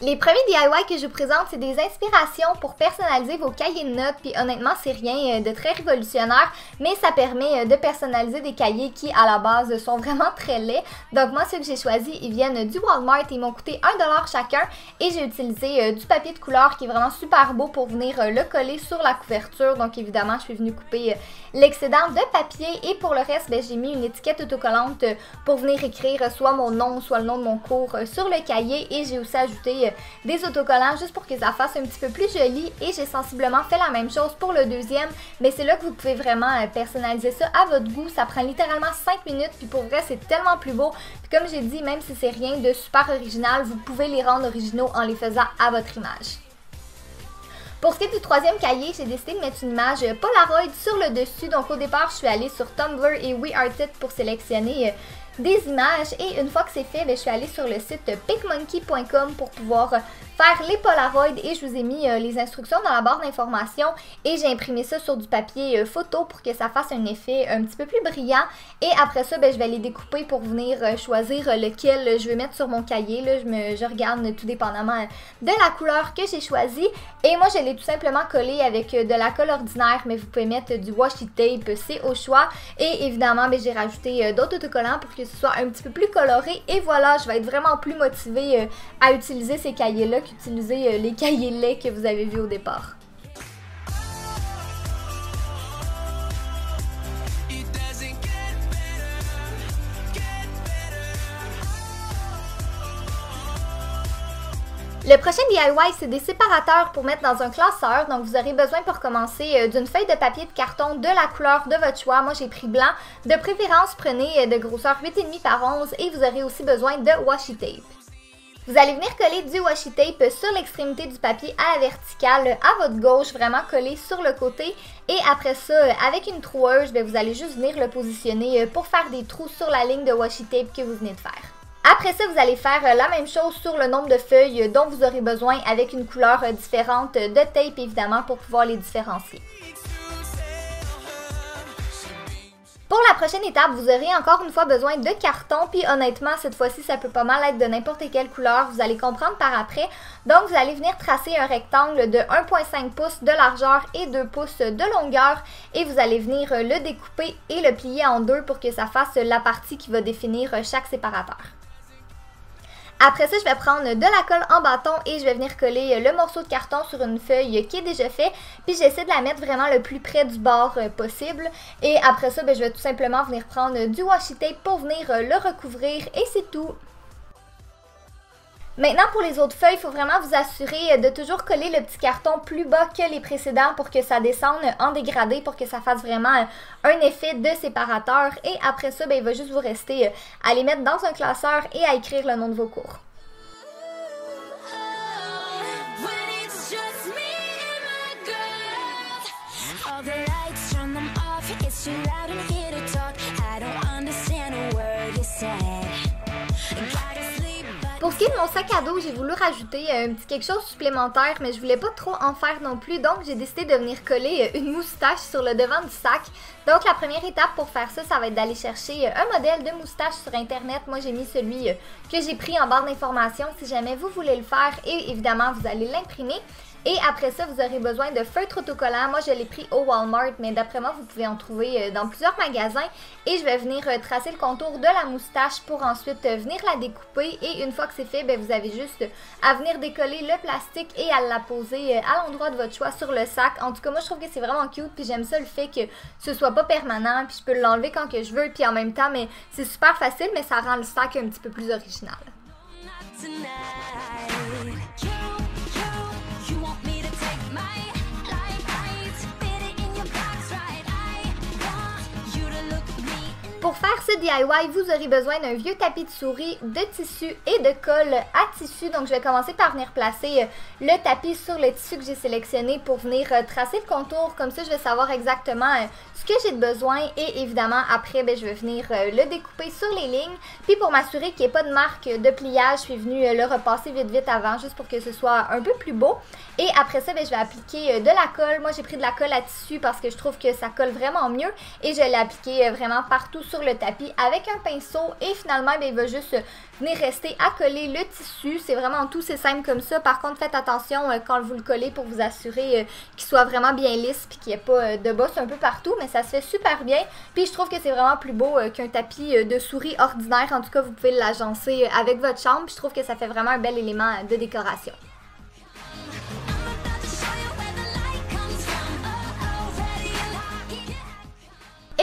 Les premiers DIY que je vous présente, c'est des inspirations pour personnaliser vos cahiers de notes, puis honnêtement, c'est rien de très révolutionnaire, mais ça permet de personnaliser des cahiers qui, à la base, sont vraiment très laids. Donc moi, ceux que j'ai choisis, ils viennent du Walmart et ils m'ont coûté 1$ chacun, et j'ai utilisé du papier de couleur qui est vraiment super beau pour venir le coller sur la couverture. Donc évidemment, je suis venue couper l'excédent de papier, et pour le reste, j'ai mis une étiquette autocollante pour venir écrire soit mon nom, soit le nom de mon cours sur le cahier, et j'ai aussi ajouté des autocollants juste pour que ça fasse un petit peu plus joli, et j'ai sensiblement fait la même chose pour le deuxième, mais c'est là que vous pouvez vraiment personnaliser ça à votre goût. Ça prend littéralement 5 minutes, puis pour vrai c'est tellement plus beau, puis comme j'ai dit, même si c'est rien de super original, vous pouvez les rendre originaux en les faisant à votre image. Pour ce qui est du troisième cahier, j'ai décidé de mettre une image Polaroid sur le dessus. Donc au départ, je suis allée sur Tumblr et WeArtIt pour sélectionner des images, et une fois que c'est fait, je suis allée sur le site pinkmonkey.com pour pouvoir faire les Polaroids, et je vous ai mis les instructions dans la barre d'informations, et j'ai imprimé ça sur du papier photo pour que ça fasse un effet un petit peu plus brillant. Et après ça, je vais les découper pour venir choisir lequel je vais mettre sur mon cahier. Là, je regarde tout dépendamment de la couleur que j'ai choisie, et moi je l'ai tout simplement collé avec de la colle ordinaire, mais vous pouvez mettre du washi tape, c'est au choix. Et évidemment, j'ai rajouté d'autres autocollants pour que ce soit un petit peu plus coloré, et voilà, je vais être vraiment plus motivée à utiliser ces cahiers-là qu'utiliser les cahiers laids que vous avez vus au départ. Le prochain DIY, c'est des séparateurs pour mettre dans un classeur. Donc vous aurez besoin pour commencer d'une feuille de papier de carton de la couleur de votre choix. Moi j'ai pris blanc. De préférence, prenez de grosseur 8,5 par 11, et vous aurez aussi besoin de washi tape. Vous allez venir coller du washi tape sur l'extrémité du papier à la verticale à votre gauche, vraiment collé sur le côté. Et après ça, avec une troueuse, vous allez juste venir le positionner pour faire des trous sur la ligne de washi tape que vous venez de faire. Après ça, vous allez faire la même chose sur le nombre de feuilles dont vous aurez besoin, avec une couleur différente de tape évidemment pour pouvoir les différencier. Pour la prochaine étape, vous aurez encore une fois besoin de carton, puis honnêtement, cette fois-ci, ça peut pas mal être de n'importe quelle couleur, vous allez comprendre par après. Donc, vous allez venir tracer un rectangle de 1,5 pouces de largeur et 2 pouces de longueur, et vous allez venir le découper et le plier en deux pour que ça fasse la partie qui va définir chaque séparateur. Après ça, je vais prendre de la colle en bâton et je vais venir coller le morceau de carton sur une feuille qui est déjà fait. Puis j'essaie de la mettre vraiment le plus près du bord possible. Et après ça, je vais tout simplement venir prendre du washi tape pour venir le recouvrir, et c'est tout. Maintenant, pour les autres feuilles, il faut vraiment vous assurer de toujours coller le petit carton plus bas que les précédents pour que ça descende en dégradé, pour que ça fasse vraiment un effet de séparateur. Et après ça, il va juste vous rester à les mettre dans un classeur et à écrire le nom de vos cours. Pour ce qui est de mon sac à dos, j'ai voulu rajouter un petit quelque chose supplémentaire, mais je voulais pas trop en faire non plus, donc j'ai décidé de venir coller une moustache sur le devant du sac. Donc la première étape pour faire ça, ça va être d'aller chercher un modèle de moustache sur internet. Moi j'ai mis celui que j'ai pris en barre d'informations si jamais vous voulez le faire, et évidemment vous allez l'imprimer. Et après ça, vous aurez besoin de feutre autocollant. Moi, je l'ai pris au Walmart, mais d'après moi, vous pouvez en trouver dans plusieurs magasins. Et je vais venir tracer le contour de la moustache pour ensuite venir la découper. Et une fois que c'est fait, vous avez juste à venir décoller le plastique et à la poser à l'endroit de votre choix sur le sac. En tout cas, moi, je trouve que c'est vraiment cute. Puis j'aime ça le fait que ce soit pas permanent. Puis je peux l'enlever quand que je veux. Puis en même temps, mais c'est super facile, mais ça rend le sac un petit peu plus original. Pour faire ce DIY, vous aurez besoin d'un vieux tapis de souris, de tissu et de colle à tissu. Donc je vais commencer par venir placer le tapis sur le tissu que j'ai sélectionné pour venir tracer le contour. Comme ça, je vais savoir exactement ce que j'ai de besoin et évidemment après, je vais venir le découper sur les lignes. Puis pour m'assurer qu'il n'y ait pas de marque de pliage, je suis venue le repasser vite avant juste pour que ce soit un peu plus beau. Et après ça, je vais appliquer de la colle. Moi, j'ai pris de la colle à tissu parce que je trouve que ça colle vraiment mieux et je l'ai appliqué vraiment partout sur le tapis avec un pinceau et finalement, il va juste venir rester à coller le tissu. C'est vraiment tout, c'est simple comme ça. Par contre, faites attention quand vous le collez pour vous assurer qu'il soit vraiment bien lisse et qu'il n'y ait pas de bosse un peu partout, mais ça se fait super bien. Puis je trouve que c'est vraiment plus beau qu'un tapis de souris ordinaire. En tout cas, vous pouvez l'agencer avec votre chambre. Puis je trouve que ça fait vraiment un bel élément de décoration.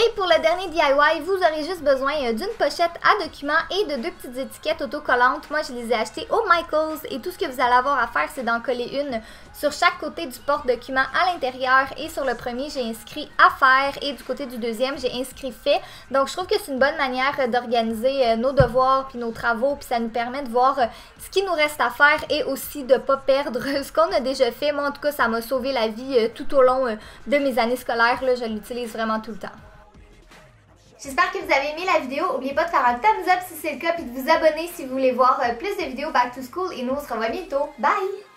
Et pour le dernier DIY, vous aurez juste besoin d'une pochette à documents et de deux petites étiquettes autocollantes. Moi, je les ai achetées au Michaels et tout ce que vous allez avoir à faire, c'est d'en coller une sur chaque côté du porte-document à l'intérieur. Et sur le premier, j'ai inscrit « à faire » et du côté du deuxième, j'ai inscrit « fait ». Donc, je trouve que c'est une bonne manière d'organiser nos devoirs puis nos travaux, puis ça nous permet de voir ce qui nous reste à faire et aussi de ne pas perdre ce qu'on a déjà fait. Moi, en tout cas, ça m'a sauvé la vie tout au long de mes années scolaires. Là, je l'utilise vraiment tout le temps. J'espère que vous avez aimé la vidéo. N'oubliez pas de faire un thumbs up si c'est le cas, puis de vous abonner si vous voulez voir plus de vidéos Back to School. Et nous, on se revoit bientôt. Bye!